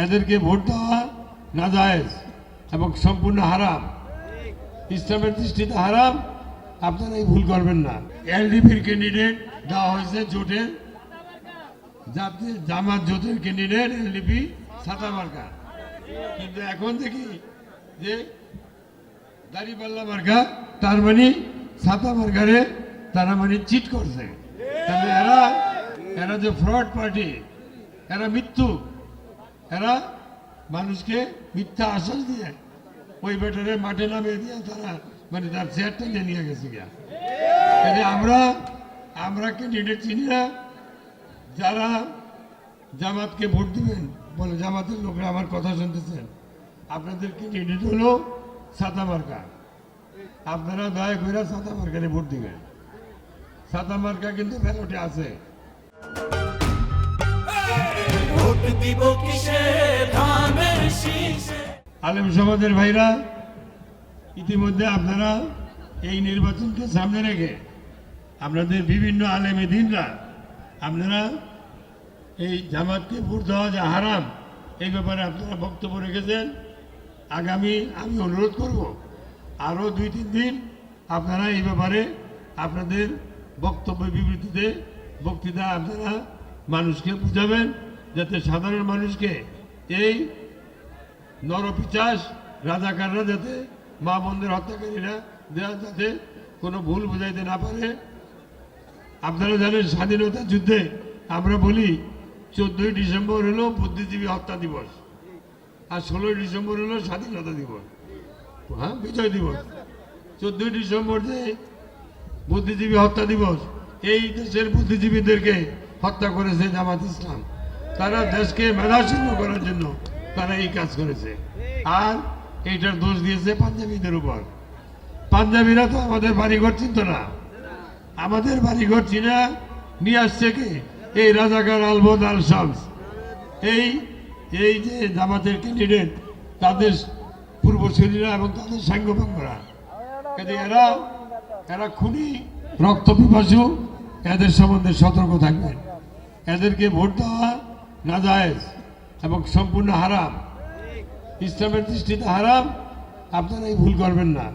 এদেরকে ভোট দেওয়া নাজায়েজ এবং সম্পূর্ণ হারাম, ইসলামের দৃষ্টিতে হারাম। আপনারা এই ভুল করবেন না। এলডিপির ক্যান্ডিডেট দেওয়া হয়েছে জোটের, জামাত জোটের ক্যান্ডিডেট এলডিপি ছাতা মার্কা, কিন্তু এখন দেখি যে দাড়িপাল্লা মার্কা, তার মানে ছাতা মার্কারে তারা মানে চিট করছে। তাহলে এরা যে ফ্রড পার্টি, এরা মৃত্যু, এরা মানুষকে মিথ্যা আশ্বাস দিয়ে ওই বেটারে মাঠে নামিয়ে দিয়ে তারা মানে তার চেয়ারটা নিয়ে গেছে গিয়া। আমরা ক্যান্ডিডেট চিনি না। যারা জামাতকে ভোট দিবেন, বলে জামাতের লোকরা আমার কথা শুনতেছেন, আপনাদের ক্যান্ডিডেট হলো ছাতা মার্কা। আপনারা দয়া করে ছাতা মার্কারে ভোট দিবেন। ছাতা মার্কা কিন্তু ব্যালটে আছে। আলেম সমাজের ভাইরা, ইতিমধ্যে আপনারা এই নির্বাচনকে সামনে রেখে আপনাদের বিভিন্ন আলেমে দিনরা আপনারা এই জামাতকে ভোট দেওয়া যে হারাম, এই ব্যাপারে আপনারা বক্তব্য রেখেছেন। আগামী আমি অনুরোধ করব আরও 2-3 দিন আপনারা এই ব্যাপারে আপনাদের বক্তব্য বিবৃতিতে বক্তৃতা আপনারা মানুষকে বুঝাবেন, যাতে সাধারণ মানুষকে এই নরপিচাস রাজাকাররা যাতে মা বোনদের হত্যাকারীরা যাতে কোনো ভুল বুঝাইতে না পারে। আপনারা জানেন স্বাধীনতা যুদ্ধে আমরা বলি 14ই ডিসেম্বর হলো বুদ্ধিজীবী হত্যা দিবস, আর 16ই ডিসেম্বর হলো স্বাধীনতা দিবস, হ্যাঁ বিজয় দিবস। 14ই ডিসেম্বর যে বুদ্ধিজীবী হত্যা দিবস, এই দেশের বুদ্ধিজীবীদেরকে হত্যা করেছে জামাত ইসলাম। তারা দেশকে মেধাশূন্য করার জন্য তারা এই কাজ করেছে, আর এইটার দোষ দিয়েছে পাঞ্জাবিদের উপর। পাঞ্জাবিরা তো আমাদের বাড়িঘর চিনত না, আমাদের বাড়িঘর চিনা নিয়ে আসছে কি এই রাজাকার আলবদ আল শামস, এই যে জামাতের ক্যান্ডিডেট, তাদের পূর্বশরীরা এবং তাদের সাঙ্গপাঙ্গরা, এরা খুনি, রক্ত পিপাসু। এদের সম্বন্ধে সতর্ক থাকবেন। এদেরকে ভোট দেওয়া নাজায়েজ এবং সম্পূর্ণ হারাম, ইসলামের দৃষ্টিতে হারাম। আপনারা এই ভুল করবেন না।